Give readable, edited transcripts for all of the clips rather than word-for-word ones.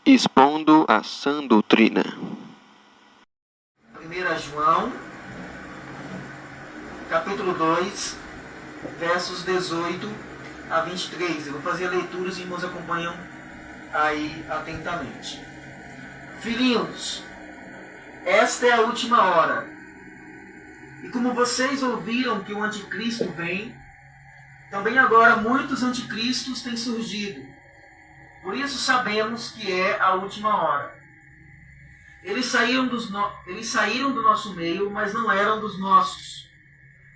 expondo a sã doutrina. 1 João, capítulo 2, versos 18 a 23. Eu vou fazer a leitura, os irmãos acompanham aí atentamente. Filhinhos, esta é a última hora. E como vocês ouviram que o anticristo vem, também agora muitos anticristos têm surgido. Por isso sabemos que é a última hora. Eles saíram do nosso meio, mas não eram dos nossos.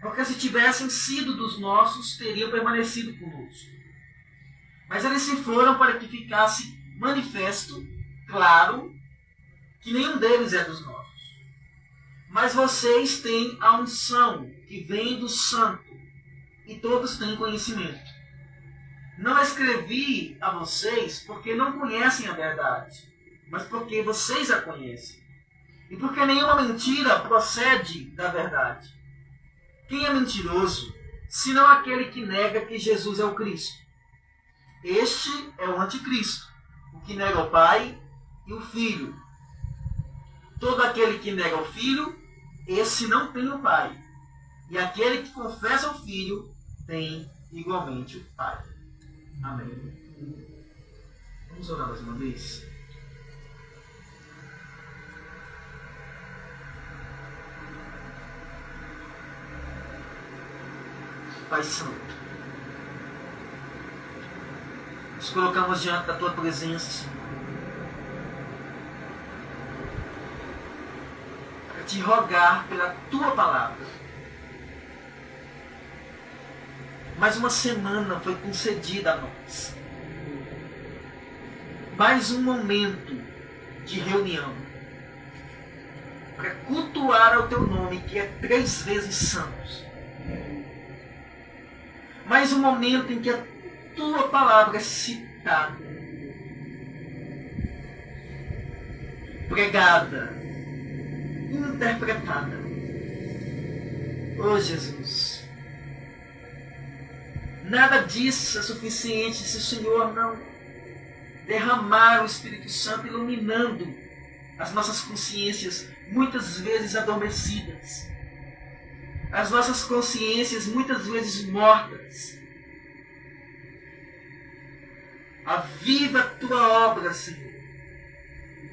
Porque se tivessem sido dos nossos, teriam permanecido conosco. Mas eles se foram para que ficasse manifesto, claro, que nenhum deles é dos nossos. Mas vocês têm a unção que vem do Santo, e todos têm conhecimento. Não escrevi a vocês porque não conhecem a verdade, mas porque vocês a conhecem. E porque nenhuma mentira procede da verdade. Quem é mentiroso, senão aquele que nega que Jesus é o Cristo? Este é o anticristo, o que nega o Pai e o Filho. Todo aquele que nega o Filho, esse não tem o Pai. E aquele que confessa o Filho, tem igualmente o Pai. Amém. Vamos orar mais uma vez? Pai Santo, nos colocamos diante da Tua presença, Senhor, para Te rogar pela Tua palavra. Mais uma semana foi concedida a nós. Mais um momento de reunião para cultuar ao Teu nome, que é 3 vezes santo. Mais um momento em que a Tua palavra é citada, pregada, interpretada. Oh Jesus, nada disso é suficiente se o Senhor não derramar o Espírito Santo iluminando as nossas consciências, muitas vezes adormecidas. As nossas consciências muitas vezes mortas. Aviva a Tua obra, Senhor,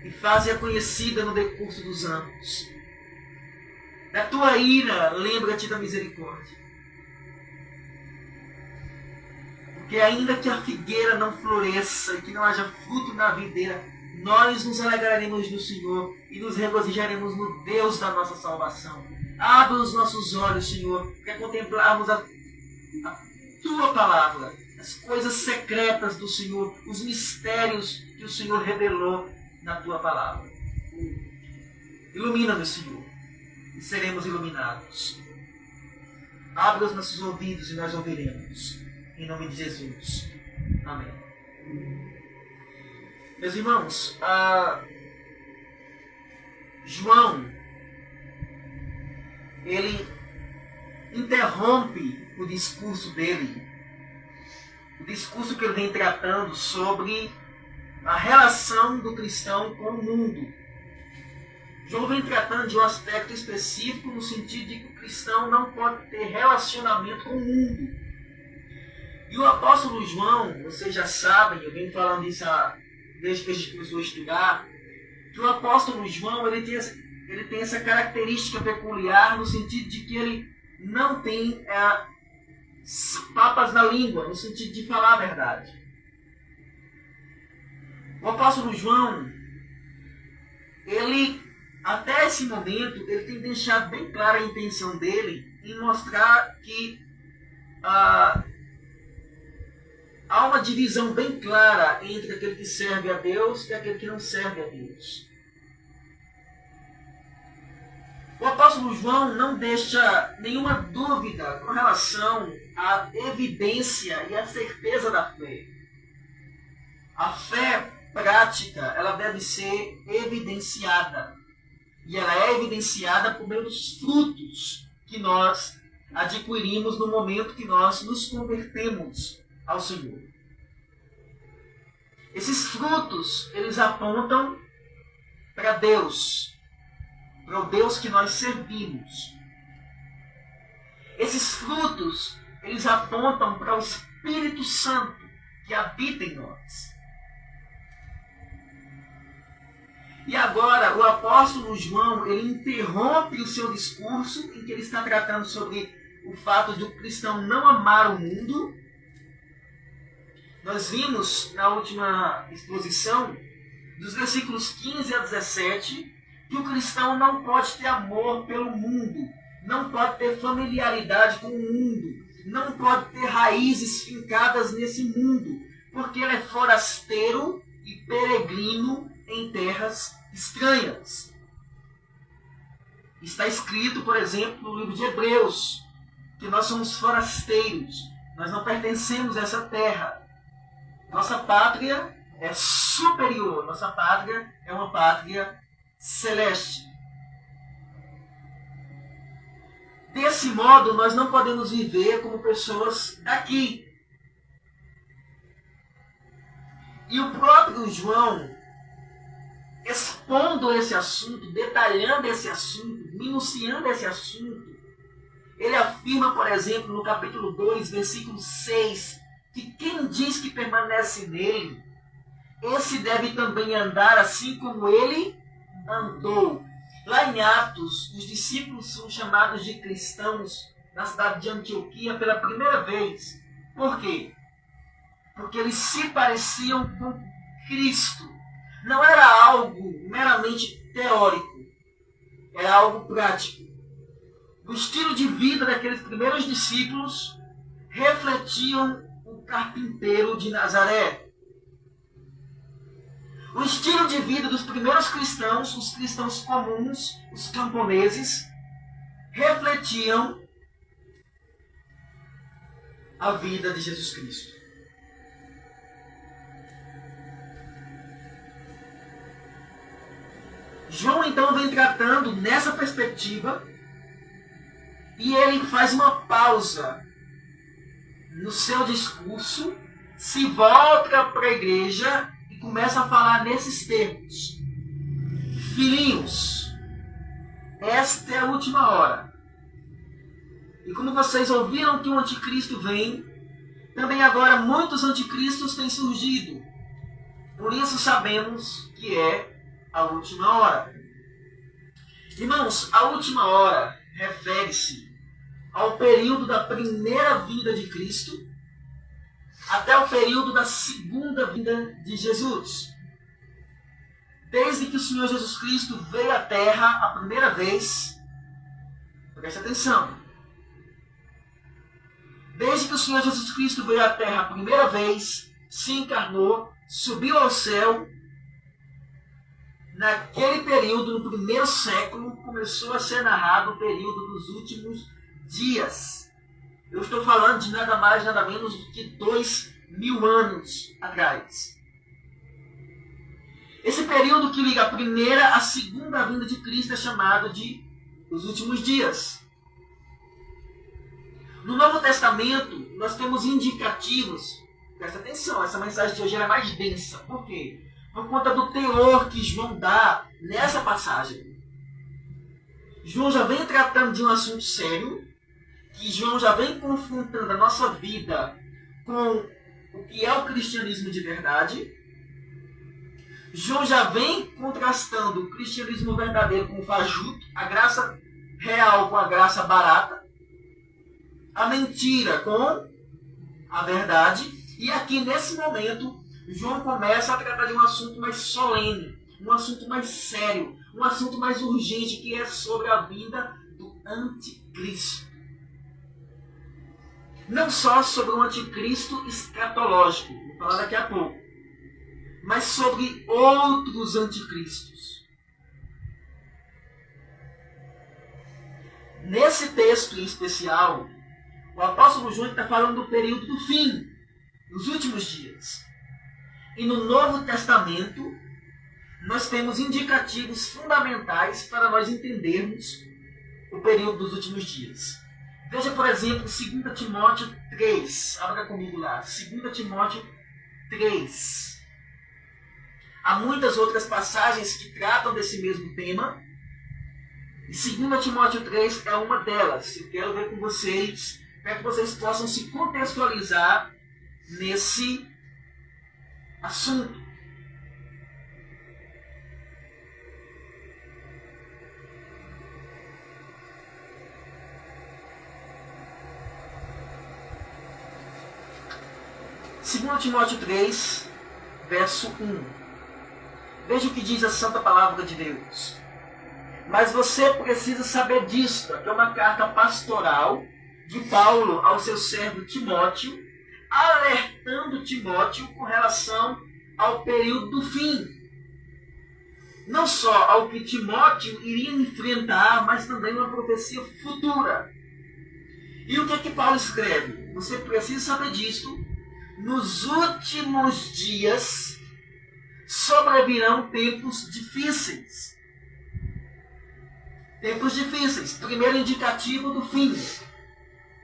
e faze-a conhecida no decurso dos anos. Da Tua ira, lembra-te da misericórdia. Porque ainda que a figueira não floresça e que não haja fruto na videira, nós nos alegraremos no Senhor e nos regozijaremos no Deus da nossa salvação. Abra os nossos olhos, Senhor, para contemplarmos a Tua palavra, as coisas secretas do Senhor, os mistérios que o Senhor revelou na Tua palavra. Ilumina-nos, Senhor, e seremos iluminados. Abra os nossos ouvidos e nós ouviremos. Em nome de Jesus. Amém. Meus irmãos, João, ele interrompe o discurso dele, o discurso que ele vem tratando sobre a relação do cristão com o mundo. João vem tratando de um aspecto específico no sentido de que o cristão não pode ter relacionamento com o mundo. E o apóstolo João, vocês já sabem, eu venho falando isso desde que a gente começou a estudar, que o apóstolo João ele tem essa característica peculiar no sentido de que ele não tem papas na língua, no sentido de falar a verdade. O apóstolo João, ele, até esse momento, ele tem deixado bem clara a intenção dele em mostrar que há uma divisão bem clara entre aquele que serve a Deus e aquele que não serve a Deus. O apóstolo João não deixa nenhuma dúvida com relação à evidência e à certeza da fé. A fé prática, ela deve ser evidenciada. E ela é evidenciada por meio dos frutos que nós adquirimos no momento que nós nos convertemos ao Senhor. Esses frutos, eles apontam para Deus, para o Deus que nós servimos. Esses frutos, eles apontam para o Espírito Santo que habita em nós. E agora o apóstolo João, ele interrompe o seu discurso em que ele está tratando sobre o fato de o cristão não amar o mundo. Nós vimos na última exposição, dos versículos 15 a 17, que o cristão não pode ter amor pelo mundo, não pode ter familiaridade com o mundo, não pode ter raízes fincadas nesse mundo, porque ele é forasteiro e peregrino em terras estranhas. Está escrito, por exemplo, no livro de Hebreus, que nós somos forasteiros, nós não pertencemos a essa terra. Nossa pátria é superior, nossa pátria é uma pátria celeste. Desse modo, nós não podemos viver como pessoas daqui. E o próprio João, expondo esse assunto, detalhando esse assunto, minuciando esse assunto, ele afirma, por exemplo, no capítulo 2, versículo 6, que quem diz que permanece nele, esse deve também andar assim como ele andou. Lá em Atos, os discípulos são chamados de cristãos na cidade de Antioquia pela primeira vez. Por quê? Porque eles se pareciam com Cristo. Não era algo meramente teórico, era algo prático. O estilo de vida daqueles primeiros discípulos refletiam o carpinteiro de Nazaré. O estilo de vida dos primeiros cristãos, os cristãos comuns, os camponeses, refletiam a vida de Jesus Cristo. João então vem tratando nessa perspectiva e ele faz uma pausa no seu discurso, se volta para a igreja e começa a falar nesses termos. Filhinhos, esta é a última hora. E como vocês ouviram que o anticristo vem, também agora muitos anticristos têm surgido. Por isso sabemos que é a última hora. Irmãos, a última hora refere-se ao período da primeira vinda de Cristo até o período da segunda vinda de Jesus. Desde que o Senhor Jesus Cristo veio à Terra a primeira vez, preste atenção, desde que o Senhor Jesus Cristo veio à Terra a primeira vez, se encarnou, subiu ao céu, naquele período, no primeiro século, começou a ser narrado o período dos últimos dias. Eu estou falando de nada mais, nada menos do que 2000 anos atrás. Esse período que liga a primeira à segunda vinda de Cristo é chamado de os últimos dias. No Novo Testamento, nós temos indicativos. Presta atenção, essa mensagem de hoje é mais densa. Por quê? Por conta do teor que João dá nessa passagem. João já vem tratando de um assunto sério, que João já vem confrontando a nossa vida com o que é o cristianismo de verdade. João já vem contrastando o cristianismo verdadeiro com o fajuto, a graça real com a graça barata, a mentira com a verdade. E aqui, nesse momento, João começa a tratar de um assunto mais solene, um assunto mais sério, um assunto mais urgente, que é sobre a vinda do anticristo. Não só sobre o anticristo escatológico, vou falar daqui a pouco, mas sobre outros anticristos. Nesse texto em especial, o apóstolo João está falando do período do fim, nos últimos dias. E no Novo Testamento, nós temos indicativos fundamentais para nós entendermos o período dos últimos dias. Veja, por exemplo, 2 Timóteo 3. Abra comigo lá. 2 Timóteo 3. Há muitas outras passagens que tratam desse mesmo tema. E 2 Timóteo 3 é uma delas. Eu quero ver com vocês, para que vocês possam se contextualizar nesse assunto. Segundo Timóteo 3, verso 1. Veja o que diz a Santa Palavra de Deus. Mas você precisa saber disto, que é uma carta pastoral de Paulo ao seu servo Timóteo, alertando Timóteo com relação ao período do fim. Não só ao que Timóteo iria enfrentar, mas também uma profecia futura. E o que é que Paulo escreve? Você precisa saber disto. Nos últimos dias sobrevirão tempos difíceis. Tempos difíceis. Primeiro indicativo do fim.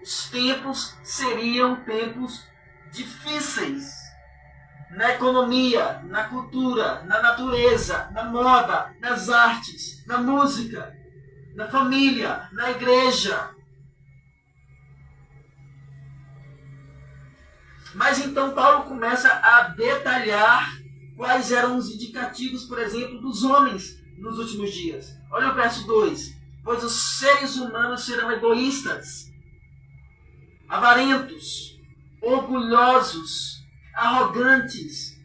Os tempos seriam tempos difíceis. Na economia, na cultura, na natureza, na moda, nas artes, na música, na família, na igreja. Mas então Paulo começa a detalhar quais eram os indicativos, por exemplo, dos homens nos últimos dias. Olha o verso 2. Pois os seres humanos serão egoístas, avarentos, orgulhosos, arrogantes,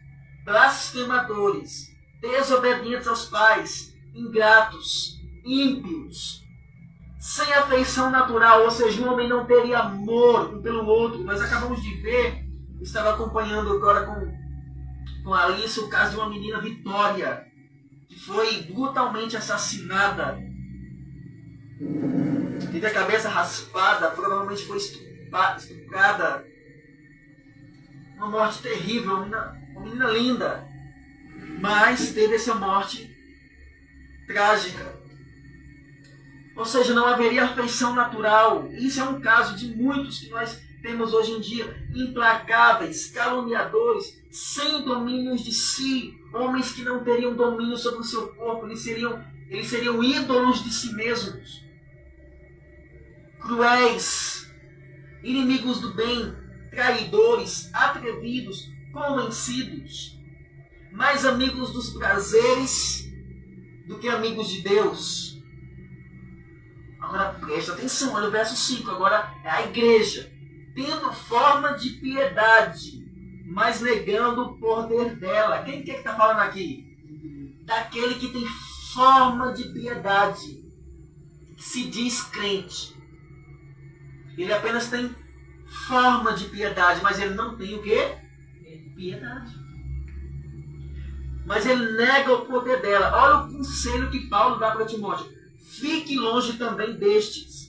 blasfemadores, desobedientes aos pais, ingratos, ímpios, sem afeição natural, ou seja, o homem não teria amor um pelo outro. Nós acabamos de ver, estava acompanhando agora com a Alice o caso de uma menina, Vitória, que foi brutalmente assassinada. Teve a cabeça raspada, provavelmente foi estuprada. Uma morte terrível, uma menina linda. Mas teve essa morte trágica. Ou seja, não haveria afeição natural. Isso é um caso de muitos que nós temos hoje em dia. Implacáveis, caluniadores, sem domínios de si. Homens que não teriam domínio sobre o seu corpo. Eles seriam ídolos de si mesmos. Cruéis, inimigos do bem, traidores, atrevidos, convencidos. Mais amigos dos prazeres do que amigos de Deus. Agora presta atenção, olha o verso 5, agora é a igreja. Tendo forma de piedade, mas negando o poder dela. Quem que está falando aqui? Daquele que tem forma de piedade, que se diz crente. Ele apenas tem forma de piedade, mas ele não tem o quê? Piedade. Mas ele nega o poder dela. Olha o conselho que Paulo dá para Timóteo. Fique longe também destes.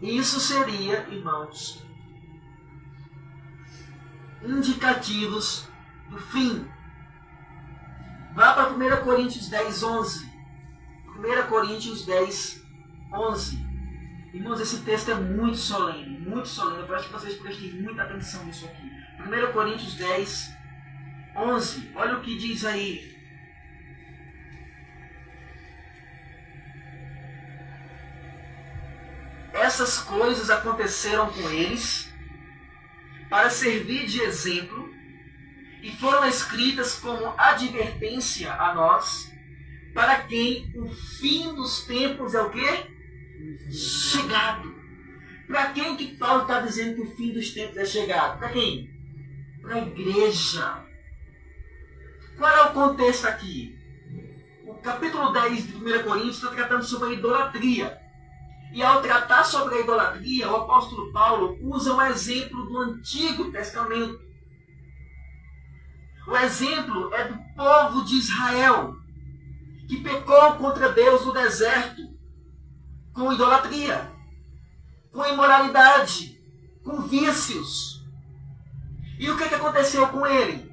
Isso seria, irmãos, indicativos do fim. Vá para 1 Coríntios 10, 11. 1 Coríntios 10, 11. Irmãos, esse texto é muito solene, muito solene. Eu peço que vocês prestem muita atenção nisso aqui. 1 Coríntios 10, 11. Olha o que diz aí. Essas coisas aconteceram com eles para servir de exemplo e foram escritas como advertência a nós, para quem o fim dos tempos é o quê? Chegado. Para quem que Paulo está dizendo que o fim dos tempos é chegado? Para quem? Para a igreja. Qual é o contexto aqui? O capítulo 10 de 1 Coríntios está tratando sobre a idolatria. E ao tratar sobre a idolatria, o apóstolo Paulo usa um exemplo do Antigo Testamento. O exemplo é do povo de Israel, que pecou contra Deus no deserto, com idolatria, com imoralidade, com vícios. E o que aconteceu com ele?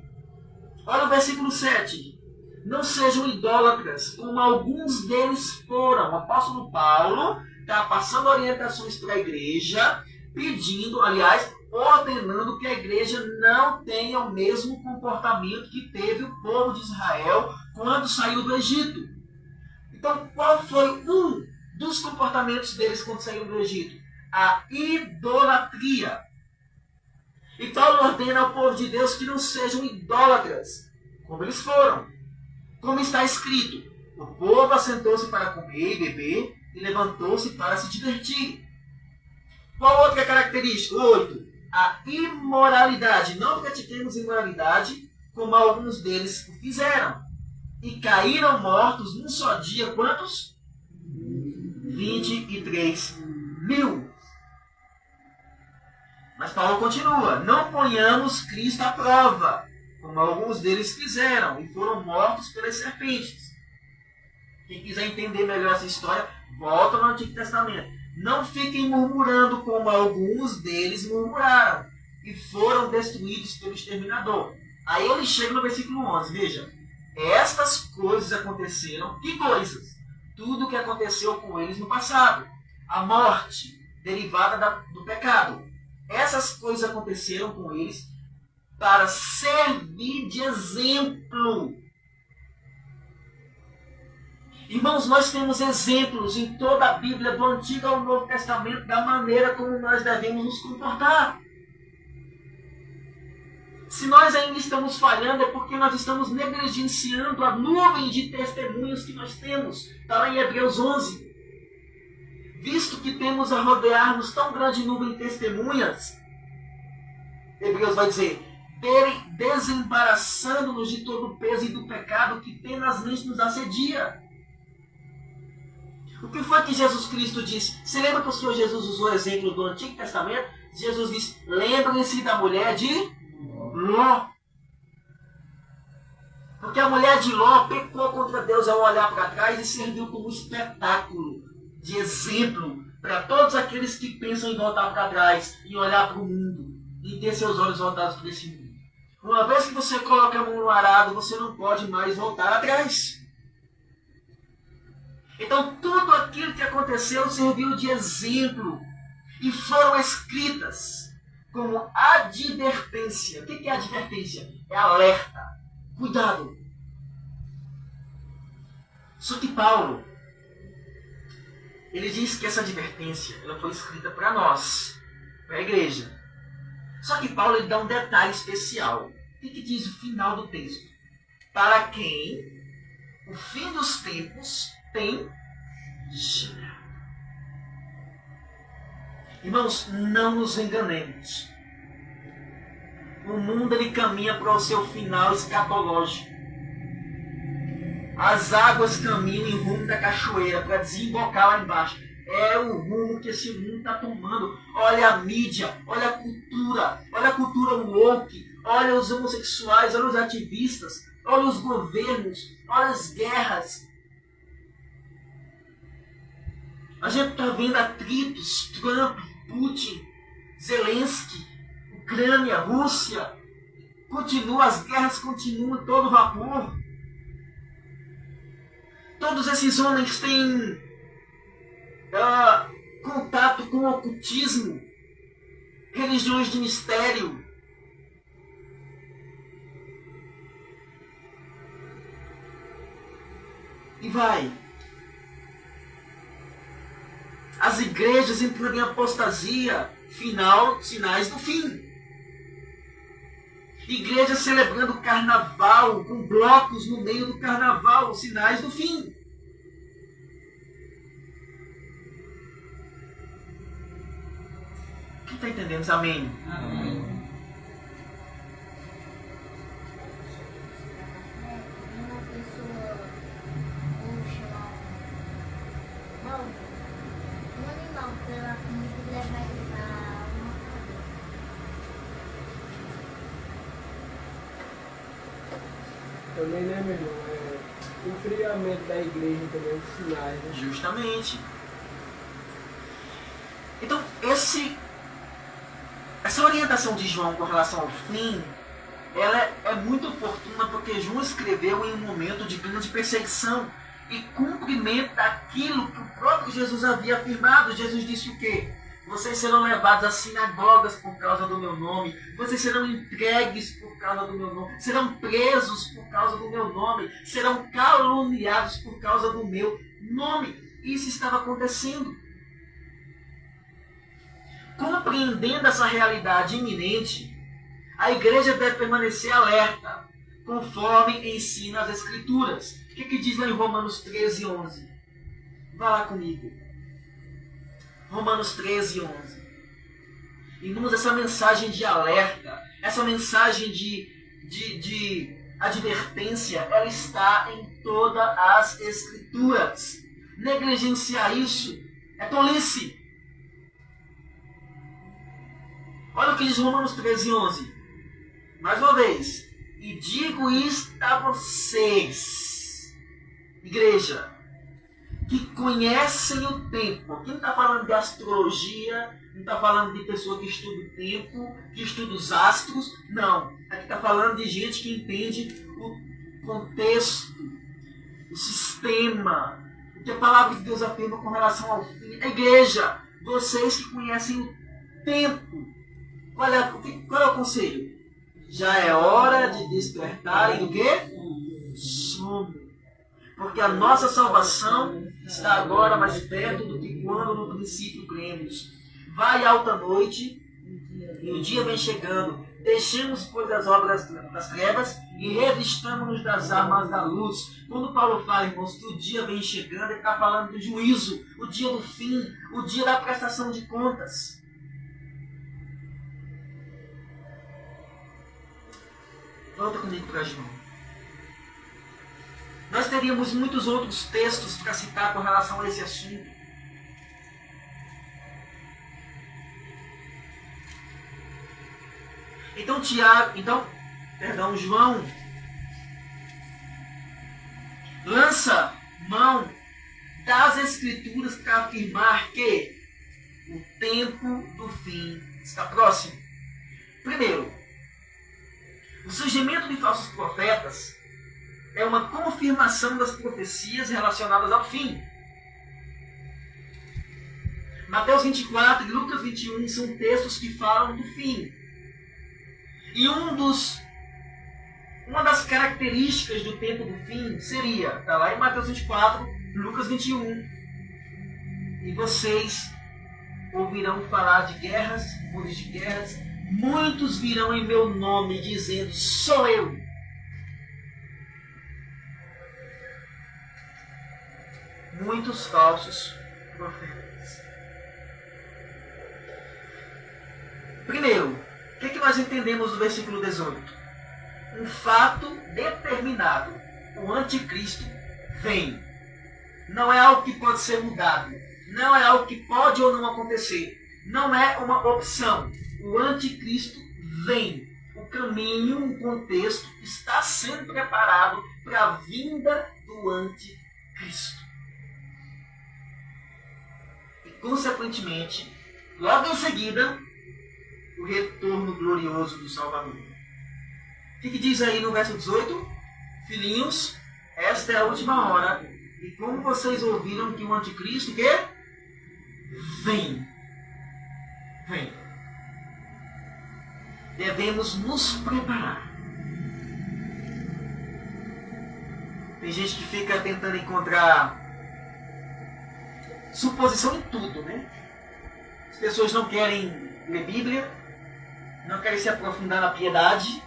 Olha o versículo 7. Não sejam idólatras, como alguns deles foram. O apóstolo Paulo está passando orientações para a igreja, pedindo, aliás, ordenando que a igreja não tenha o mesmo comportamento que teve o povo de Israel quando saiu do Egito. Então, qual foi um dos comportamentos deles quando saíram do Egito? A idolatria. E Paulo ordena ao povo de Deus que não sejam idólatras, como eles foram. Como está escrito, o povo assentou-se para comer e beber e levantou-se para se divertir. Qual outra característica? 8. A imoralidade. Não pratiquemos imoralidade, como alguns deles o fizeram. E caíram mortos num só dia. Quantos? 23 mil. Mas Paulo continua. Não ponhamos Cristo à prova, como alguns deles fizeram e foram mortos pelas serpentes. Quem quiser entender melhor essa história, volta no Antigo Testamento. Não fiquem murmurando como alguns deles murmuraram e foram destruídos pelo exterminador. Aí ele chega no versículo 11. Veja. Estas coisas aconteceram. Que coisas? Tudo o que aconteceu com eles no passado. A morte derivada do pecado. Essas coisas aconteceram com eles para servir de exemplo. Irmãos, nós temos exemplos em toda a Bíblia, do Antigo ao Novo Testamento, da maneira como nós devemos nos comportar. Se nós ainda estamos falhando, é porque nós estamos negligenciando a nuvem de testemunhos que nós temos. Está lá em Hebreus 11. Visto que temos a rodear-nos tão grande nuvem de testemunhas, Hebreus vai dizer, desembaraçando-nos de todo o peso e do pecado que tenazmente nos assedia. O que foi que Jesus Cristo disse? Você lembra que o Senhor Jesus usou o exemplo do Antigo Testamento? Jesus disse, lembrem-se da mulher de Ló. Porque a mulher de Ló pecou contra Deus ao olhar para trás e serviu como espetáculo de exemplo para todos aqueles que pensam em voltar para trás, em olhar para o mundo, e ter seus olhos voltados para esse mundo. Uma vez que você coloca a mão no arado, você não pode mais voltar atrás. Então tudo aquilo que aconteceu serviu de exemplo e foram escritas como advertência. O que é advertência? É alerta. Cuidado. Só que Paulo, ele diz que essa advertência ela foi escrita para nós, para a igreja. Só que Paulo ele dá um detalhe especial. O que diz o final do texto? Para quem o fim dos tempos tem chegado. Irmãos, não nos enganemos. O mundo ele caminha para o seu final escatológico. As águas caminham em rumo da cachoeira para desembocar lá embaixo. É o rumo que esse mundo está tomando. Olha a mídia, olha a cultura woke, olha os homossexuais, olha os ativistas, olha os governos, olha as guerras. A gente está vendo atritos, Trump, Putin, Zelensky, Ucrânia, Rússia. As guerras continuam em todo vapor. Todos esses homens têm contato com o ocultismo, religiões de mistério. E vai. As igrejas entrando em apostasia, sinais do fim. Igrejas celebrando carnaval, com blocos no meio do carnaval, sinais do fim. Quem está entendendo? Amém? Amém. Também, né, meu irmão? O enfriamento da igreja também, os sinais, né? Justamente. Então, essa orientação de João com relação ao fim, ela é muito oportuna porque João escreveu em um momento de grande perseguição e cumprimento daquilo que o próprio Jesus havia afirmado. Jesus disse o quê? Vocês serão levados às sinagogas por causa do meu nome. Vocês serão entregues por causa do meu nome. Serão presos por causa do meu nome. Serão caluniados por causa do meu nome. Isso estava acontecendo. Compreendendo essa realidade iminente, a igreja deve permanecer alerta, conforme ensina as Escrituras. O que diz lá em Romanos 13, 11? Vá lá comigo. Romanos 13, 11. Irmãos, essa mensagem de alerta, essa mensagem de advertência, ela está em todas as Escrituras. Negligenciar isso é tolice. Olha o que diz Romanos 13, 11. Mais uma vez. E digo isto a vocês, igreja, que conhecem o tempo. Aqui não está falando de astrologia, não está falando de pessoa que estuda o tempo, que estuda os astros. Não. Aqui está falando de gente que entende o contexto, o sistema, o que a palavra de Deus afirma com relação ao fim. A igreja, vocês que conhecem o tempo. Qual é o conselho? Já é hora de despertarem do quê? Sono. Porque a nossa salvação está agora mais perto do que quando no princípio cremos. Vai alta noite e o dia vem chegando. Deixemos, pois, as obras das trevas e revistamos-nos das armas da luz. Quando Paulo fala, irmãos, que o dia vem chegando, ele está falando do juízo, o dia do fim, o dia da prestação de contas. Volta comigo para João. Nós teríamos muitos outros textos para citar com relação a esse assunto. João lança mão das Escrituras para afirmar que o tempo do fim está próximo. Primeiro, o surgimento de falsos profetas é uma confirmação das profecias relacionadas ao fim. Mateus 24 e Lucas 21 são textos que falam do fim. E uma das características do tempo do fim seria, está lá em Mateus 24, Lucas 21, e vocês ouvirão falar de guerras, rumores de guerras, muitos virão em meu nome dizendo, sou eu. Muitos falsos profetas. Primeiro, o que nós entendemos do versículo 18? Um fato determinado. O anticristo vem. Não é algo que pode ser mudado. Não é algo que pode ou não acontecer. Não é uma opção. O anticristo vem. O caminho, o contexto está sendo preparado para a vinda do anticristo. E, consequentemente, logo em seguida, o retorno glorioso do Salvador. O que diz aí no verso 18? Filhinhos, esta é a última hora. E como vocês ouviram que o anticristo que vem. Vem. Devemos nos preparar. Tem gente que fica tentando encontrar suposição em tudo, né? As pessoas não querem ler Bíblia, não querem se aprofundar na piedade,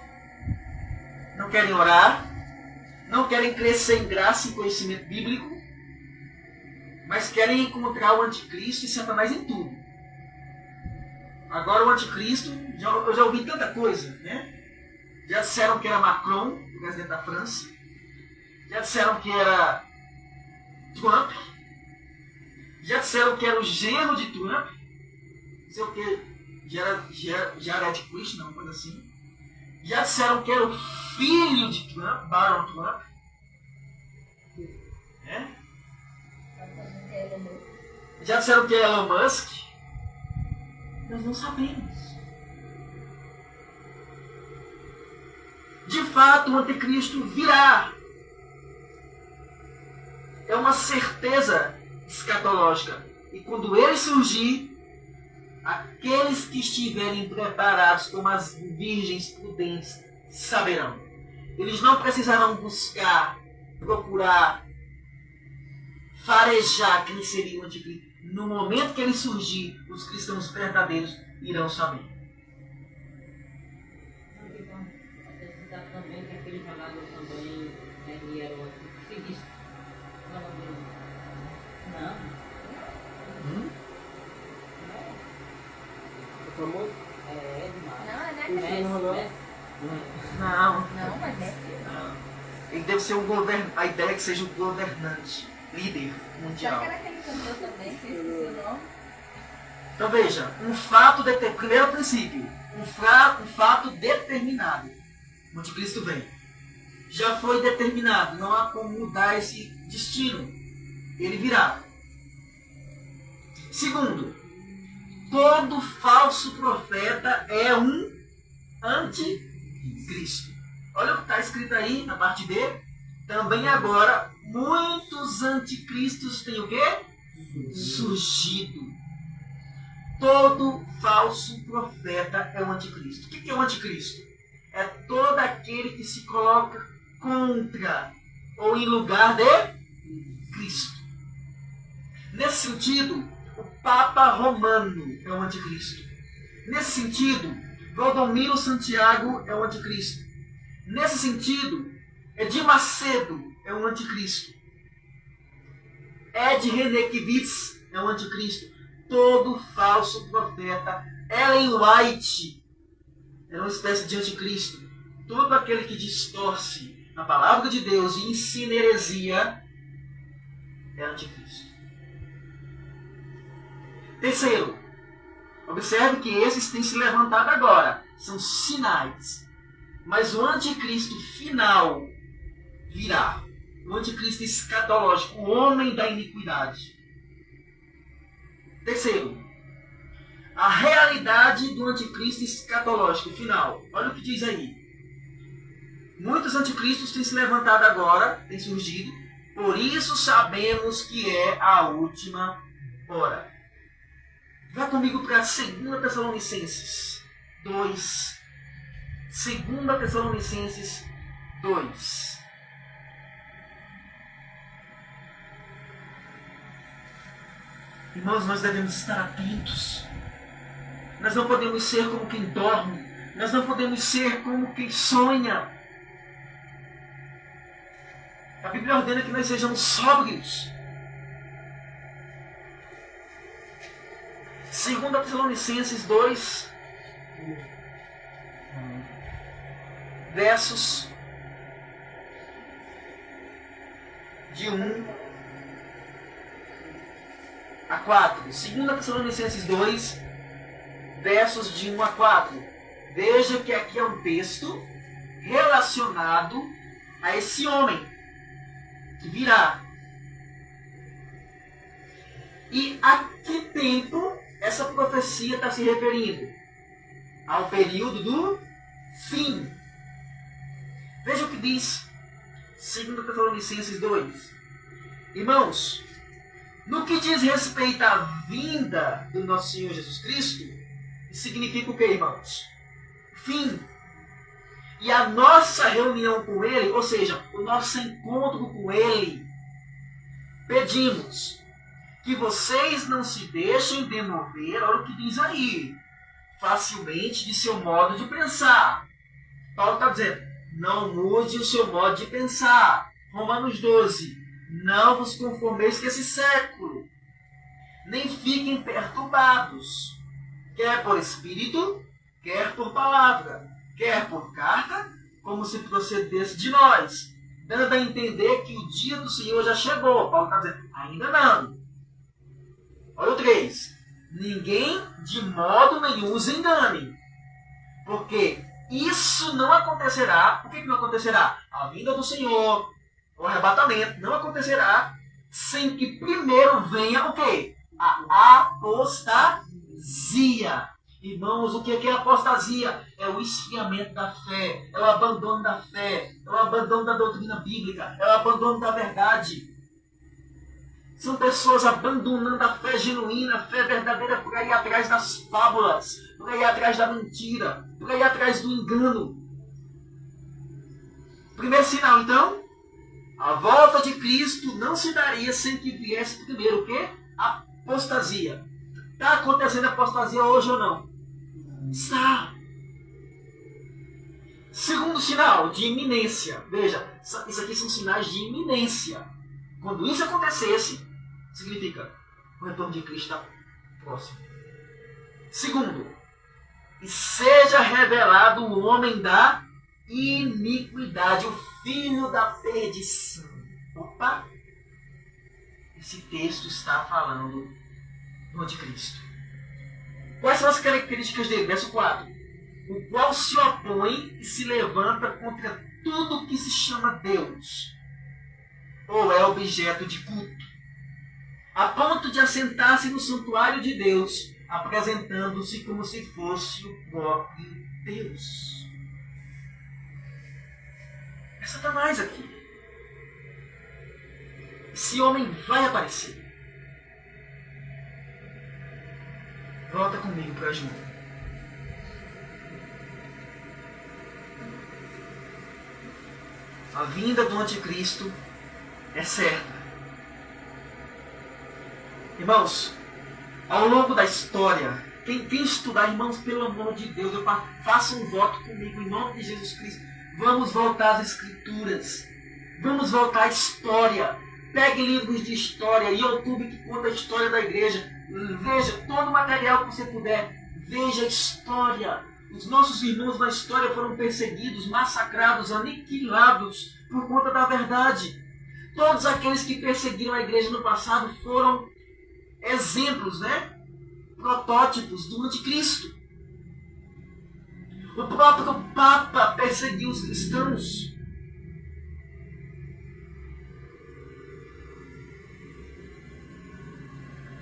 não querem orar, não querem crescer em graça e conhecimento bíblico, mas querem encontrar o anticristo e Satanás em tudo. Agora o anticristo, eu já ouvi tanta coisa, né? Já disseram que era Macron, o presidente da França, já disseram que era Trump, já disseram que era o genro de Trump, não sei o que, Jared Kushner, uma coisa assim. Já disseram que era o filho de Trump, Baron Trump. É? Já disseram que é Elon Musk. Nós não sabemos. De fato, o anticristo virá. É uma certeza escatológica. E quando ele surgir, aqueles que estiverem preparados como as virgens prudentes saberão. Eles não precisarão buscar, procurar, farejar quem seria o anticristo. No momento que ele surgir, os cristãos verdadeiros irão saber. Também que aquele jogador também, ele era o anticristo. Não. É famoso? É demais. Não, é Cristiano Ronaldo. Não. mas deve. Não. Ele deve ser um governante. A ideia é que seja um governante, líder Já mundial. que era aquele cantor também, que eu esqueci o nome. Então veja, primeiro princípio, um fato determinado. O anticristo vem. Já foi determinado, não há como mudar esse destino. Ele virá. Segundo, todo falso profeta é um anticristo. Olha o que está escrito aí na parte B. Também agora, muitos anticristos têm o quê? Surgido. Todo falso profeta é um anticristo. O que é o anticristo? É todo aquele que se coloca contra ou em lugar de Cristo. Nesse sentido, o Papa Romano é um anticristo. Nesse sentido, Valdomiro Santiago é um anticristo. Nesse sentido, Edir Macedo é um anticristo. Ed Renekiewicz é um anticristo. Todo falso profeta. Ellen White é uma espécie de anticristo. Todo aquele que distorce a palavra de Deus e ensina heresia é anticristo. Terceiro, observe que esses têm se levantado agora. São sinais. Mas o anticristo final virá. O anticristo escatológico, o homem da iniquidade. Terceiro, a realidade do anticristo escatológico final. Olha o que diz aí. Muitos anticristos têm se levantado agora, têm surgido, por isso sabemos que é a última hora. Vá comigo para 2 Tessalonicenses 2. 2 Tessalonicenses 2. Irmãos, nós devemos estar atentos. Nós não podemos ser como quem dorme. Nós não podemos ser como quem sonha. A Bíblia ordena que nós sejamos sóbrios. 2 Tessalonicenses 2, versos de 1 a 4. 2 Tessalonicenses 2, versos de 1 a 4. Veja que aqui é um texto relacionado a esse homem que virá. E a que tempo essa profecia está se referindo? Ao período do fim. Veja o que diz 2 Tessalonicenses 2. Irmãos, no que diz respeito à vinda do nosso Senhor Jesus Cristo, isso significa o que, irmãos? Fim. E a nossa reunião com Ele, ou seja, o nosso encontro com Ele, pedimos que vocês não se deixem demover, olha o que diz aí, facilmente de seu modo de pensar. Paulo está dizendo, não mude o seu modo de pensar. Romanos 12, não vos conformeis com esse século, nem fiquem perturbados, quer por espírito, quer por palavra, quer por carta, como se procedesse de nós, dando a entender que o dia do Senhor já chegou. Paulo está dizendo, ainda não. Olha o 3. Ninguém de modo nenhum os engane, porque isso não acontecerá. Por que não acontecerá? A vinda do Senhor, o arrebatamento, não acontecerá sem que primeiro venha o quê? A apostasia. Irmãos, o que é apostasia? É o esfriamento da fé, é o abandono da fé, é o abandono da doutrina bíblica, é o abandono da verdade. São pessoas abandonando a fé genuína, a fé verdadeira, por aí atrás das fábulas, por aí atrás da mentira, por aí atrás do engano. Primeiro sinal, então, a volta de Cristo não se daria sem que viesse primeiro o quê? A apostasia. Está acontecendo apostasia hoje ou não? Está. Segundo sinal, de iminência. Veja, isso aqui são sinais de iminência. Quando isso acontecesse, significa o retorno de Cristo está próximo. Segundo, e seja revelado o homem da iniquidade, o filho da perdição. Opa! Esse texto está falando do anticristo. Quais são as características dele? Verso 4. O qual se opõe e se levanta contra tudo que se chama Deus, ou é objeto de culto, a ponto de assentar-se no santuário de Deus, apresentando-se como se fosse o próprio Deus. É Satanás aqui. Esse homem vai aparecer. Volta comigo para João. A vinda do anticristo é certa. Irmãos, ao longo da história, quem estudar, irmãos, pelo amor de Deus, faça um voto comigo em nome de Jesus Cristo. Vamos voltar às Escrituras. Vamos voltar à história. Pegue livros de história, YouTube que conta a história da igreja. Veja todo o material que você puder. Veja a história. Os nossos irmãos na história foram perseguidos, massacrados, aniquilados por conta da verdade. Todos aqueles que perseguiram a igreja no passado foram exemplos, protótipos do anticristo. O próprio Papa perseguiu os cristãos.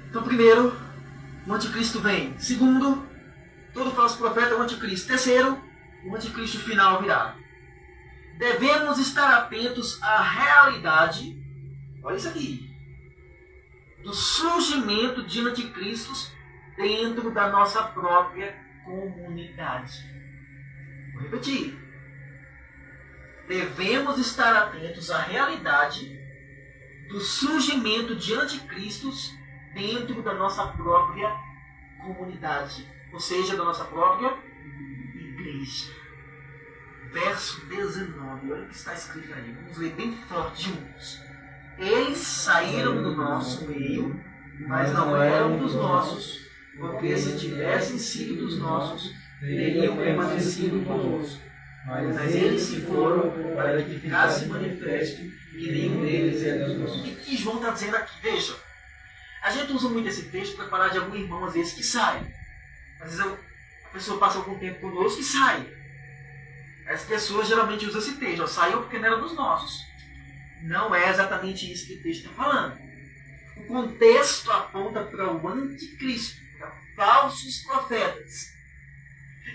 Então, primeiro, o anticristo vem. Segundo, todo falso profeta é o anticristo. Terceiro, o anticristo final virá. Devemos estar atentos à realidade, olha isso aqui, do surgimento de anticristos dentro da nossa própria comunidade. Vou repetir. Devemos estar atentos à realidade do surgimento de anticristos dentro da nossa própria comunidade, ou seja, da nossa própria igreja. Verso 19, olha o que está escrito aí. Vamos ler bem forte juntos. Eles saíram do nosso meio, mas não eram dos nossos, porque se tivessem sido dos nossos, teriam permanecido conosco. Mas eles se foram para que ficasse manifesto que nenhum deles é dos nossos. O que João está dizendo aqui? Veja, a gente usa muito esse texto para falar de algum irmão, às vezes, que sai. Às vezes a pessoa passa algum tempo conosco e sai. As pessoas geralmente usam esse texto. Saiu porque não era dos nossos. Não é exatamente isso que o texto está falando. O contexto aponta para o anticristo, para falsos profetas.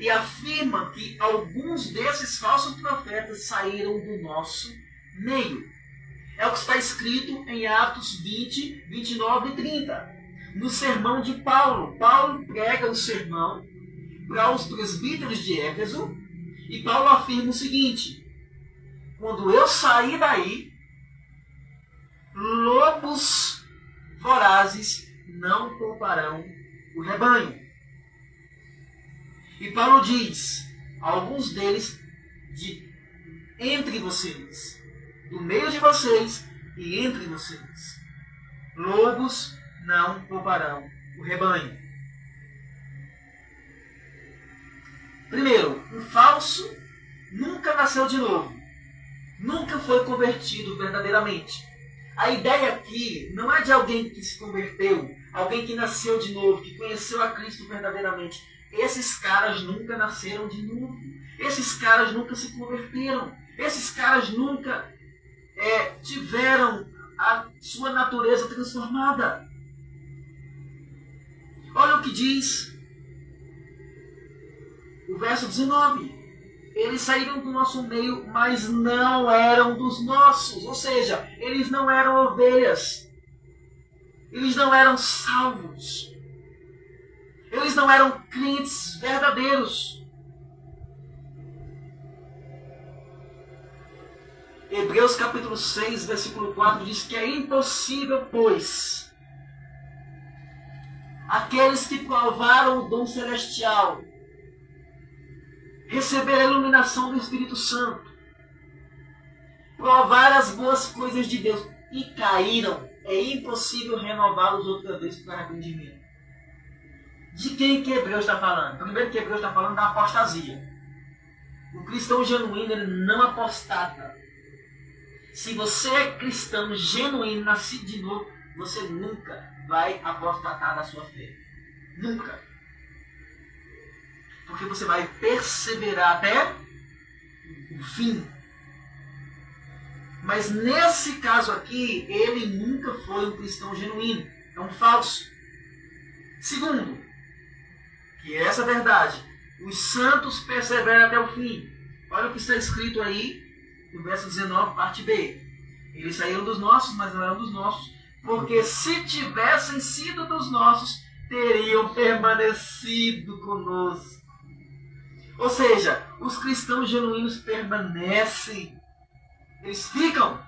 E afirma que alguns desses falsos profetas saíram do nosso meio. É o que está escrito em Atos 20, 29 e 30. No sermão de Paulo. Paulo prega o sermão para os presbíteros de Éfeso. E Paulo afirma o seguinte: quando eu sair daí, lobos vorazes não pouparão o rebanho. E Paulo diz: alguns deles entre vocês, do meio de vocês e entre vocês, lobos não pouparão o rebanho. Primeiro, um falso nunca nasceu de novo. Nunca foi convertido verdadeiramente. A ideia aqui não é de alguém que se converteu, alguém que nasceu de novo, que conheceu a Cristo verdadeiramente. Esses caras nunca nasceram de novo. Esses caras nunca se converteram. Esses caras nunca tiveram a sua natureza transformada. Olha o que diz o verso 19. Eles saíram do nosso meio, mas não eram dos nossos. Ou seja, eles não eram ovelhas. Eles não eram salvos. Eles não eram crentes verdadeiros. Hebreus capítulo 6, versículo 4 diz que é impossível, pois, aqueles que provaram o dom celestial, receber a iluminação do Espírito Santo, provar as boas coisas de Deus e caíram, é impossível renová-los outra vez para arrependimento. De quem que Hebreus está falando? Primeiro que Hebreus está falando da apostasia. O cristão genuíno, ele não apostata. Se você é cristão genuíno, nascido de novo, você nunca vai apostatar da sua fé. Nunca. Porque você vai perseverar até o fim. Mas nesse caso aqui, ele nunca foi um cristão genuíno. É um falso. Segundo, que é essa verdade, os santos perseveram até o fim. Olha o que está escrito aí no verso 19, parte B. Eles saíram dos nossos, mas não eram dos nossos, porque se tivessem sido dos nossos, teriam permanecido conosco. Ou seja, os cristãos genuínos permanecem. Eles ficam.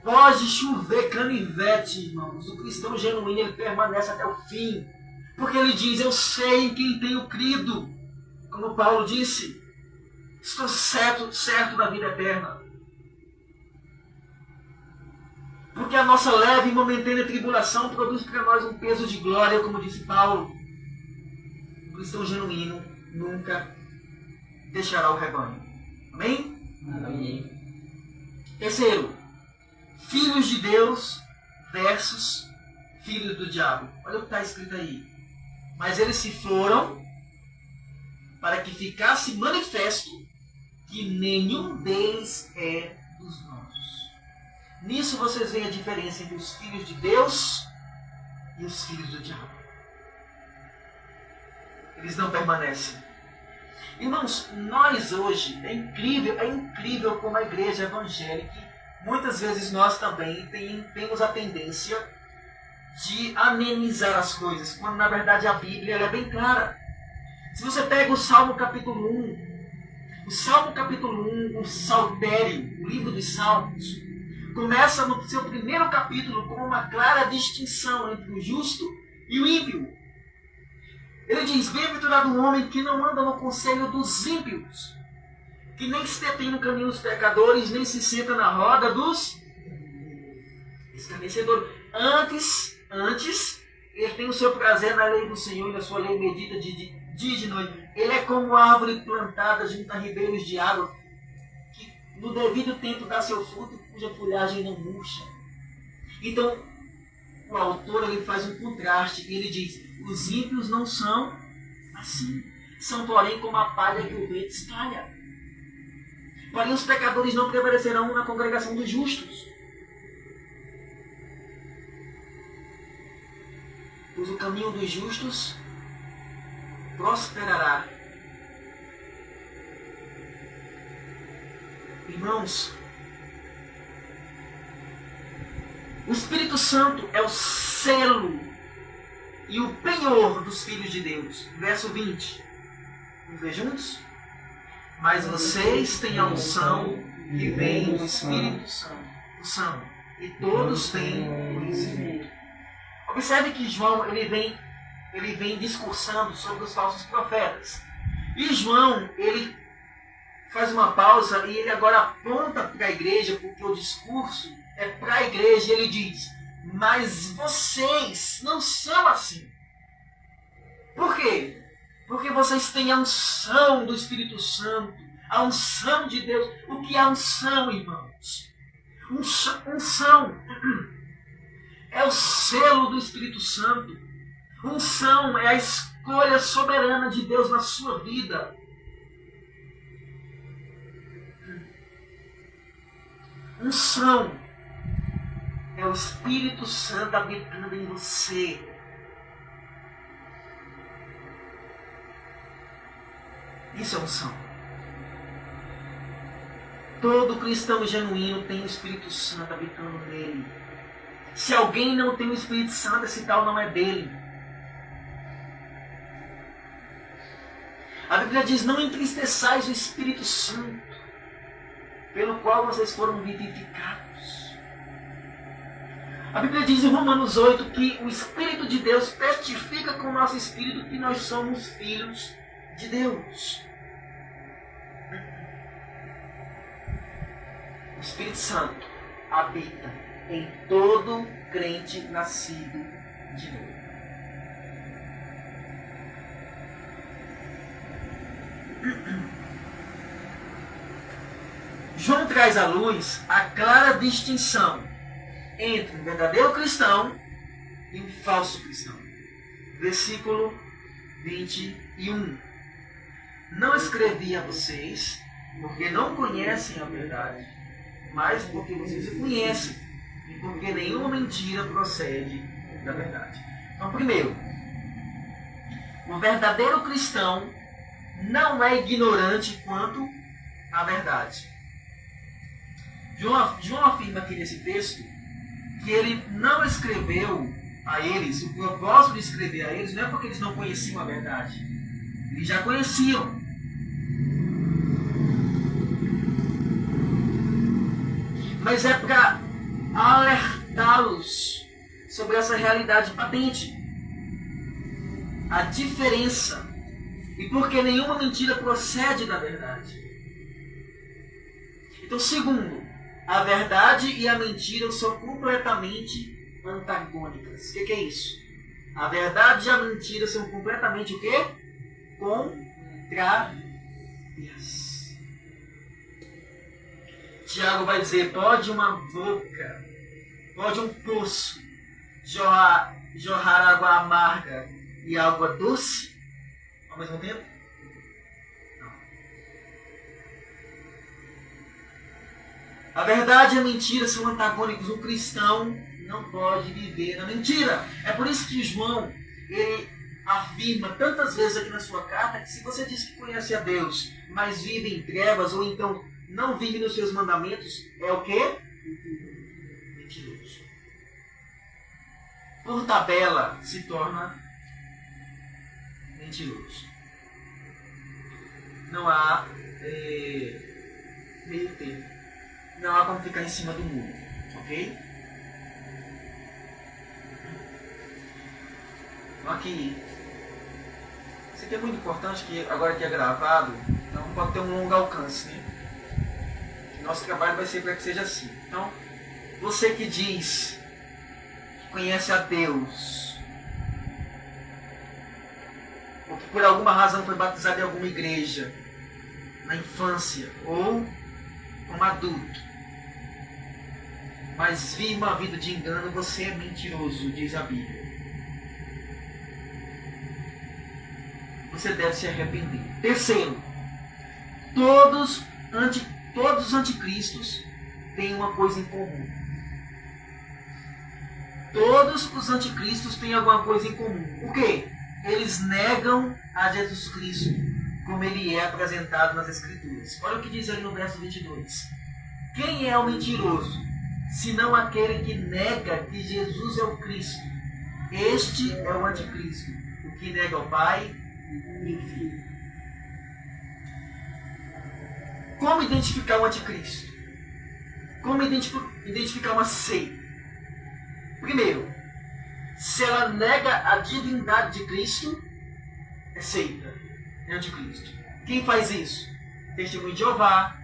Pode chover canivete, irmãos. O cristão genuíno, ele permanece até o fim. Porque ele diz, eu sei em quem tenho crido. Como Paulo disse, estou certo da vida eterna. Porque a nossa leve e momentânea tribulação produz para nós um peso de glória, como disse Paulo. O cristão genuíno nunca deixará o rebanho. Amém? Amém. Terceiro, filhos de Deus versus filhos do diabo. Olha o que está escrito aí. Mas eles se foram para que ficasse manifesto que nenhum deles é dos nossos. Nisso vocês veem a diferença entre os filhos de Deus e os filhos do diabo. Eles não permanecem. Irmãos, nós hoje, é incrível como a igreja evangélica, muitas vezes nós também temos a tendência de amenizar as coisas, quando na verdade a Bíblia ela é bem clara. Se você pega o Salmo capítulo 1, o Saltério, o livro dos Salmos, começa no seu primeiro capítulo com uma clara distinção entre o justo e o ímpio. Ele diz, bem-aventurado o homem que não anda no conselho dos ímpios, que nem se detém no caminho dos pecadores, nem se senta na roda dos escarnecedores. Antes, ele tem o seu prazer na lei do Senhor e na sua lei medita de dia e de noite. Ele é como árvore plantada junto a ribeiros de água, que no devido tempo dá seu fruto, cuja folhagem não murcha. Então, o autor ele faz um contraste e ele diz, os ímpios não são assim, são porém como a palha que o vento espalha. Porém os pecadores não prevalecerão na congregação dos justos. Pois o caminho dos justos prosperará. Irmãos, o Espírito Santo é o selo e o penhor dos filhos de Deus. Verso 20. Vamos ver juntos? Mas vocês têm a unção que vem do Espírito Santo. E todos têm conhecimento. Observe que João ele vem discursando sobre os falsos profetas. E João, ele faz uma pausa e ele agora aponta para a igreja, porque o discurso é para a igreja, e ele diz, mas vocês não são assim. Por quê? Porque vocês têm a unção do Espírito Santo, a unção de Deus. O que é a unção, irmãos? Unção é o selo do Espírito Santo. Unção é a escolha soberana de Deus na sua vida. Unção é o Espírito Santo habitando em você. Isso é unção. Todo cristão genuíno tem o Espírito Santo habitando nele. Se alguém não tem o Espírito Santo, esse tal não é dele. A Bíblia diz, não entristeçais o Espírito Santo, pelo qual vocês foram vivificados. A Bíblia diz em Romanos 8 que o Espírito de Deus testifica com o nosso espírito que nós somos filhos de Deus. O Espírito Santo habita em todo crente nascido de novo. João traz à luz a clara distinção entre um verdadeiro cristão e um falso cristão. Versículo 21. Não escrevi a vocês porque não conhecem a verdade, mas porque vocês a conhecem e porque nenhuma mentira procede da verdade. Então, primeiro, o verdadeiro cristão não é ignorante quanto à verdade. João afirma aqui nesse texto que ele não escreveu a eles, o propósito de escrever a eles não é porque eles não conheciam a verdade. Eles já conheciam. Mas é para alertá-los sobre essa realidade patente. A diferença. E porque nenhuma mentira procede da verdade. Então, segundo, a verdade e a mentira são completamente antagônicas. O que é isso? A verdade e a mentira são completamente o quê? Contrárias. Tiago vai dizer, pode uma boca, pode um poço jorrar água amarga e água doce ao mesmo tempo? Não. A verdade e a mentira são antagônicos. Um cristão não pode viver na mentira. É por isso que João, ele afirma tantas vezes aqui na sua carta que se você diz que conhece a Deus, mas vive em trevas, ou então não vive nos seus mandamentos, é o quê? Mentiroso. Por tabela, se torna mentiroso. Não há meio termo. Não há como ficar em cima do muro. Ok? Então aqui. Isso aqui é muito importante, que agora que é gravado, então pode ter um longo alcance, né? Nosso trabalho vai ser para que seja assim. Então, você que diz que conhece a Deus, ou que por alguma razão foi batizado em alguma igreja, na infância, ou como adulto, mas vive uma vida de engano, você é mentiroso, diz a Bíblia. Você deve se arrepender. Terceiro, todos os anticristos têm uma coisa em comum. Todos os anticristos têm alguma coisa em comum. O quê? Eles negam a Jesus Cristo como ele é apresentado nas Escrituras. Olha o que diz ali no verso 22. Quem é o mentiroso, senão aquele que nega que Jesus é o Cristo? Este é o anticristo, o que nega o Pai e o Filho. Como identificar o anticristo? Como identificar uma seita? Primeiro, se ela nega a divindade de Cristo, é seita, é anticristo. Quem faz isso? Testemunho de Jeová,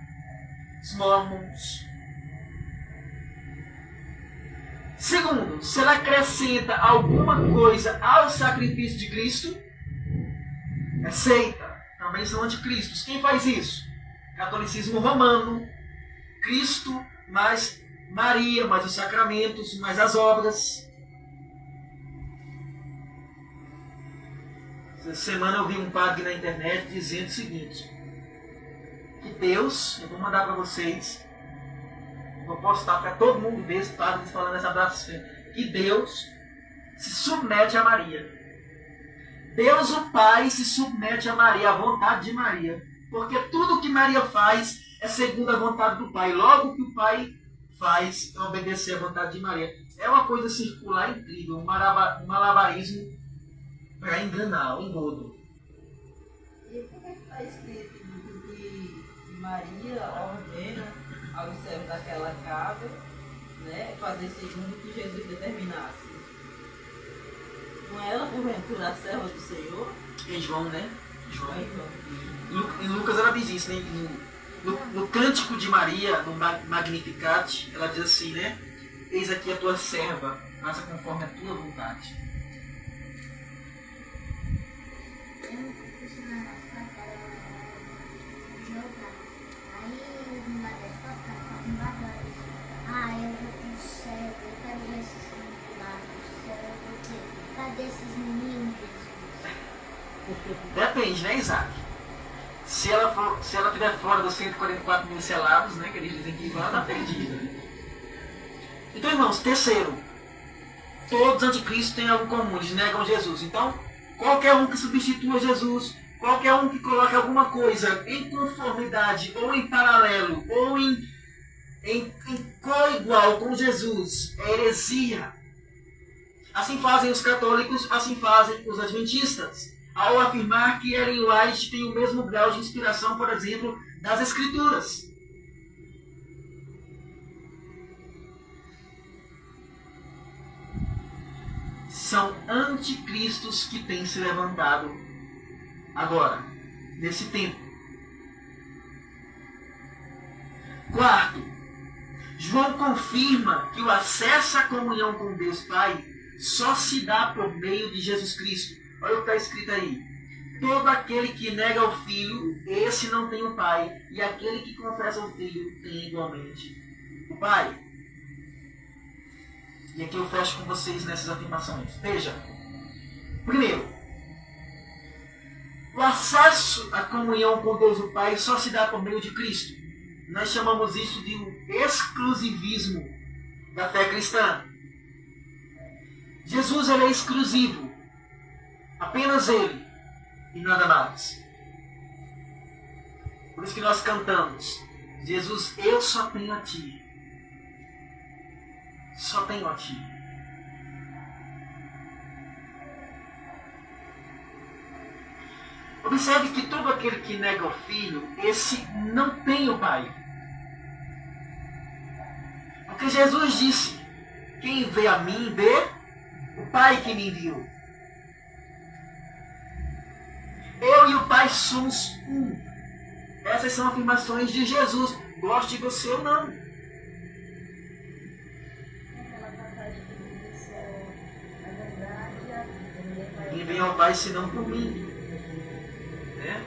os Mormons. Segundo, se ela acrescenta alguma coisa ao sacrifício de Cristo, é seita, também são anticristos. Quem faz isso? Catolicismo romano, Cristo mais Maria, mais os sacramentos, mais as obras. Essa semana eu vi um padre na internet dizendo o seguinte, que Deus, eu vou mandar para vocês, vou postar para todo mundo ver esse padre falando essa blasfêmia, que Deus se submete a Maria. Deus o Pai se submete a Maria, à vontade de Maria. Porque tudo que Maria faz é segundo a vontade do Pai. Logo, o que o Pai faz é obedecer à vontade de Maria. É uma coisa circular incrível, um malabarismo para enganar, um engodo. E por que está escrito que Maria ordena aos servos daquela casa, né, fazer segundo o que Jesus determinasse? Não é ela, porventura, a serva do Senhor? Em João, né? João. Aí, Em Lucas ela diz isso, né? No Cântico de Maria, no Magnificat, ela diz assim, né? Eis aqui a tua serva, faça conforme a tua vontade. Eu não fui funcionar nas cartas jogar. Aí uma das costas estavam embaixo. Eu vou com o céu, eu quero ver esses meninos lá no céu, porque cadê esses meninos, Jesus? Depende, né, Isaac? Se ela estiver fora dos 144 mil selados, né, que eles dizem que ela está perdida. Então, irmãos, terceiro, todos os anticristos têm algo comum, eles negam Jesus. Então, qualquer um que substitua Jesus, qualquer um que coloque alguma coisa em conformidade, ou em paralelo, ou em coigual com Jesus, é heresia. Assim fazem os católicos, assim fazem os adventistas, ao afirmar que Ellen White tem o mesmo grau de inspiração, por exemplo, das Escrituras. São anticristos que têm se levantado agora, nesse tempo. Quarto, João confirma que o acesso à comunhão com Deus Pai só se dá por meio de Jesus Cristo. Olha o que está escrito aí. Todo aquele que nega o Filho, esse não tem o Pai. E aquele que confessa o Filho tem igualmente o Pai. E aqui eu fecho com vocês nessas afirmações. Veja. Primeiro, o acesso à comunhão com Deus o Pai só se dá por meio de Cristo. Nós chamamos isso de um exclusivismo da fé cristã. Jesus ele é exclusivo. Apenas Ele e nada mais. Por isso que nós cantamos: Jesus, eu só tenho a Ti. Só tenho a Ti. Observe que todo aquele que nega o Filho, esse não tem o Pai. Porque Jesus disse: quem vê a mim, vê o Pai que me enviou. Eu e o Pai somos um. Essas são afirmações de Jesus. Goste de você ou não. Aquela passagem que diz na verdade, Ninguém vem ao Pai senão por mim. Né?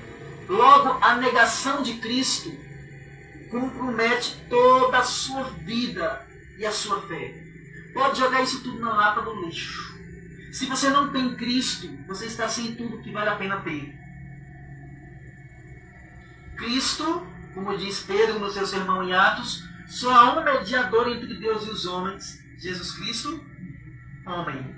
Logo, a negação de Cristo compromete toda a sua vida e a sua fé. Pode jogar isso tudo na lata do lixo. Se você não tem Cristo, você está sem tudo que vale a pena ter. Cristo, como diz Pedro no seu sermão em Atos, só há um mediador entre Deus e os homens, Jesus Cristo, homem.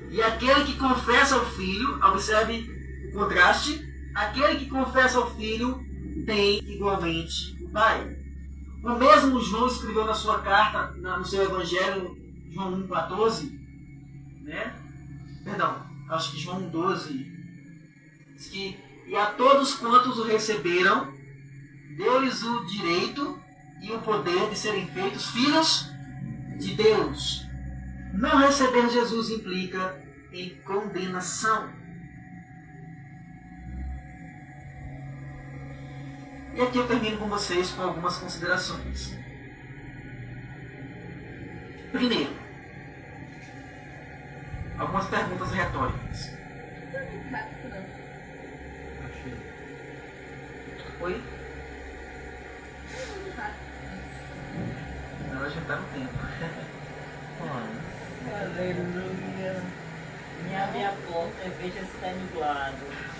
E aquele que confessa o Filho, observe o contraste, aquele que confessa o Filho tem igualmente o Pai. O mesmo João escreveu na sua carta, no seu Evangelho, João 1,14, né? Perdão, acho que João 12, diz que: e a todos quantos o receberam, deu-lhes o direito e o poder de serem feitos filhos de Deus. Não receber Jesus implica em condenação. E aqui eu termino com vocês com algumas considerações. Primeiro, algumas perguntas retóricas. Oi? Ela já está no tempo. aleluia. Me abre a porta e veja se está nublado.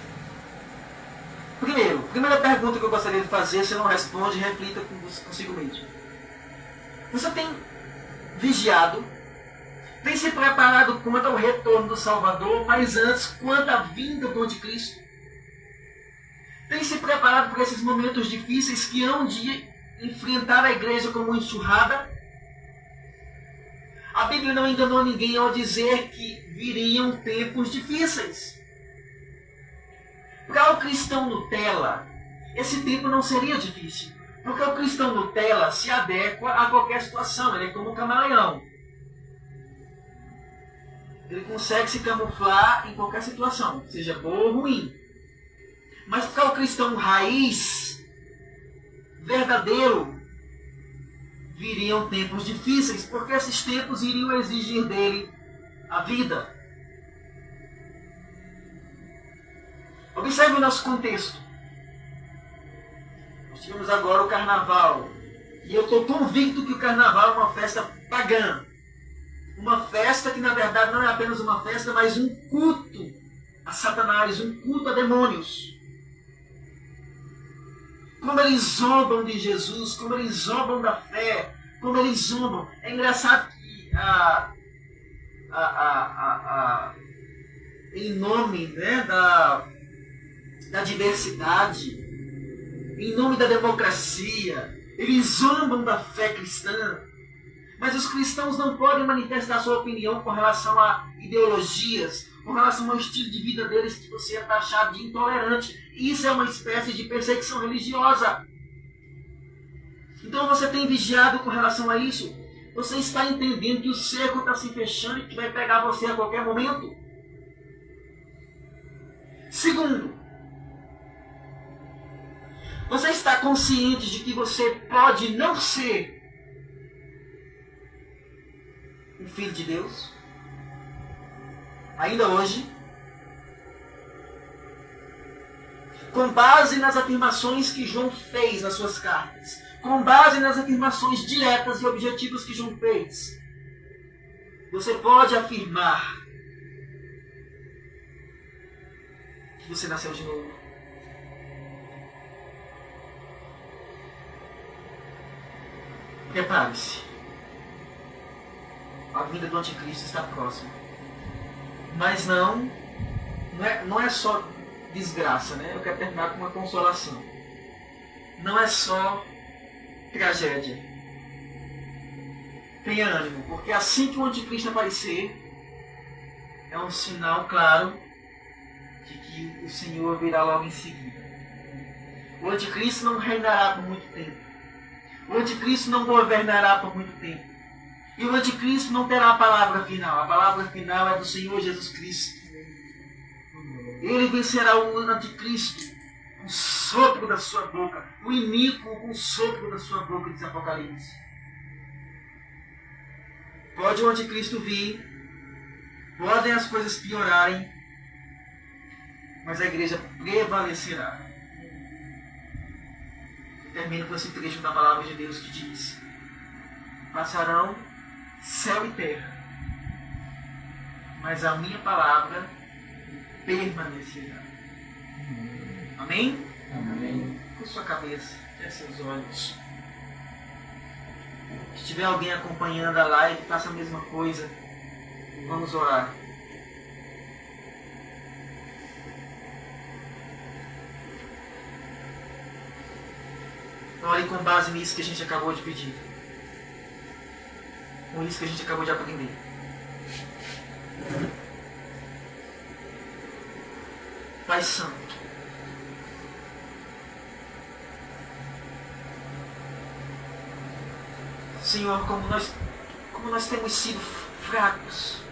Primeira pergunta que eu gostaria de fazer, se não responde, reflita consigo mesmo. Você tem vigiado, tem se preparado quanto ao retorno do Salvador, mas antes quanto à vinda do Anticristo? Tem se preparado para esses momentos difíceis que hão de enfrentar a igreja como uma enxurrada? A Bíblia não enganou ninguém ao dizer que viriam tempos difíceis. Para o cristão Nutella, esse tempo não seria difícil. Porque o cristão Nutella se adequa a qualquer situação. Ele é como um camaleão. Ele consegue se camuflar em qualquer situação, seja boa ou ruim. Mas para o cristão raiz, verdadeiro, viriam tempos difíceis, porque esses tempos iriam exigir dele a vida. Observe o nosso contexto. Nós tivemos agora o carnaval. E eu estou convicto que o carnaval é uma festa pagã. Uma festa que na verdade não é apenas uma festa, mas um culto a Satanás, um culto a demônios. Como eles zombam de Jesus, como eles zombam da fé, como eles zombam. É engraçado que em nome, né, da diversidade, em nome da democracia, eles zombam da fé cristã. Mas os cristãos não podem manifestar sua opinião com relação a ideologias, com relação ao estilo de vida deles, que você é taxado de intolerante. Isso é uma espécie de perseguição religiosa. Então você tem vigiado com relação a isso? Você está entendendo que o cerco está se fechando e que vai pegar você a qualquer momento? Segundo, você está consciente de que você pode não ser um filho de Deus? Ainda hoje? Com base nas afirmações que João fez nas suas cartas, com base nas afirmações diretas e objetivas que João fez, você pode afirmar que você nasceu de novo. Prepare-se. A vinda do anticristo está próxima. Mas não é só desgraça, né? Eu quero terminar com uma consolação. Não é só tragédia. Tenha ânimo, porque assim que o anticristo aparecer, é um sinal claro de que o Senhor virá logo em seguida. O anticristo não reinará por muito tempo. O anticristo não governará por muito tempo. E o anticristo não terá a palavra final. A palavra final é do Senhor Jesus Cristo. Ele vencerá o anticristo com o sopro da sua boca. O iníquo com o sopro da sua boca, diz Apocalipse. Pode o anticristo vir. Podem as coisas piorarem. Mas a igreja prevalecerá. Termino com esse trecho da palavra de Deus que diz: passarão céu e terra, mas a minha palavra permanecerá. Amém? Amém. Com sua cabeça, feche seus olhos. Se tiver alguém acompanhando a live, faça a mesma coisa. Vamos orar. Ore com base nisso que a gente acabou de pedir. Com isso que a gente acabou de aprender. Pai Santo, Senhor, como nós temos sido fracos.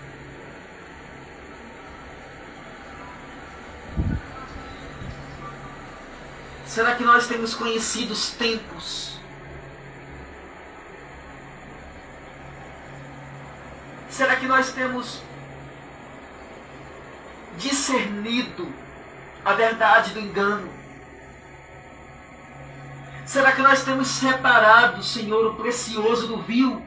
Será que nós temos conhecido os tempos? Será que nós temos discernido a verdade do engano? Será que nós temos separado, Senhor, o precioso do vil?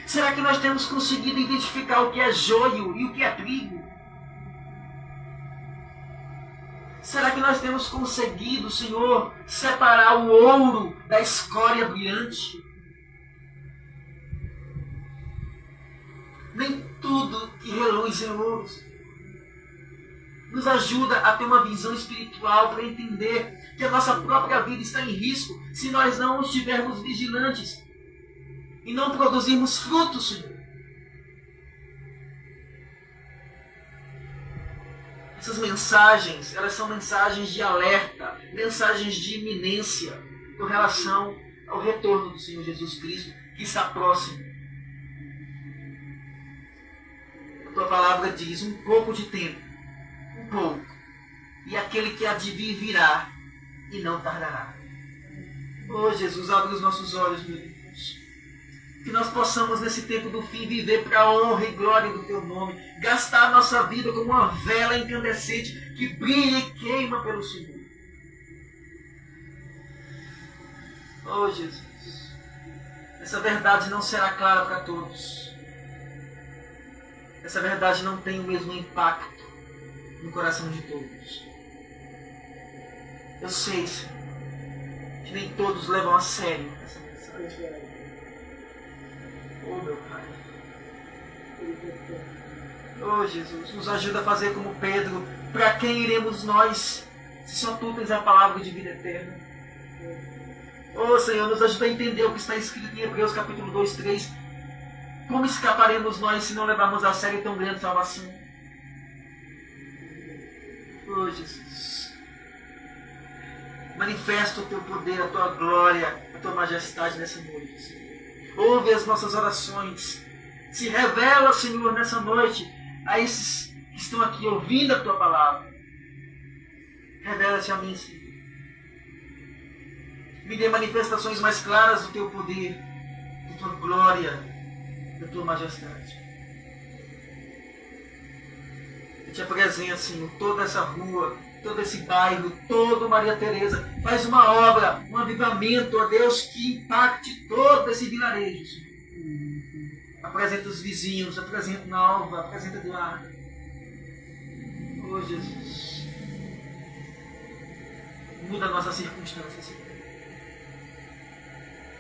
Será que nós temos conseguido identificar o que é joio e o que é trigo? Será que nós temos conseguido, Senhor, separar o ouro da escória brilhante? Nem tudo que reluz é ouro. Nos ajuda a ter uma visão espiritual para entender que a nossa própria vida está em risco se nós não estivermos vigilantes e não produzirmos frutos, Senhor. Essas mensagens, elas são mensagens de alerta, mensagens de iminência com relação ao retorno do Senhor Jesus Cristo, que está próximo. A tua palavra diz, um pouco de tempo, um pouco, e aquele que há de vir virá e não tardará. Oh Jesus, abre os nossos olhos, meu Deus. Que nós possamos nesse tempo do fim viver para a honra e glória do teu nome, gastar a nossa vida como uma vela incandescente que brilha e queima pelo Senhor. Oh Jesus, essa verdade não será clara para todos. Essa verdade não tem o mesmo impacto no coração de todos. Eu sei, Senhor, que nem todos levam a sério essa mensagem. Oh, meu Pai. Oh, Jesus, nos ajuda a fazer como Pedro. Para quem iremos nós, se só Tu tens a palavra de vida eterna? Oh, Senhor, nos ajuda a entender o que está escrito em Hebreus capítulo 2, 3. Como escaparemos nós se não levarmos a sério tão grande salvação? Oh, Jesus. Manifesta o Teu poder, a Tua glória, a Tua majestade nessa noite, Senhor. Ouve as nossas orações. Se revela, Senhor, nessa noite a esses que estão aqui ouvindo a Tua palavra. Revela-se a mim, Senhor. Me dê manifestações mais claras do Teu poder, da Tua glória, da Tua majestade. Eu te apresento, Senhor, toda essa rua, todo esse bairro, todo Maria Teresa. Faz uma obra, um avivamento, ó Deus, que impacte todo esse vilarejo, Senhor. Apresenta os vizinhos, apresenta Nalva, apresenta Eduardo. Oh, Jesus. Muda a nossa circunstância, Senhor.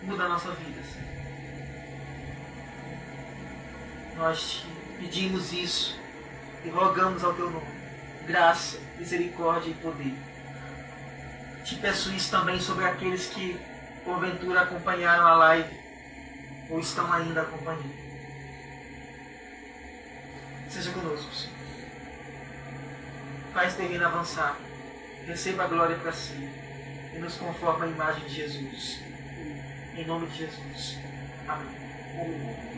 Muda a nossa vida, Senhor. Nós te pedimos isso e rogamos ao Teu nome. Graça, misericórdia e poder. Te peço isso também sobre aqueles que, porventura, acompanharam a live ou estão ainda acompanhando. Seja conosco, Senhor. Faz teu reino avançar. Receba a glória para si. E nos conforma à imagem de Jesus. Em nome de Jesus. Amém. Amém.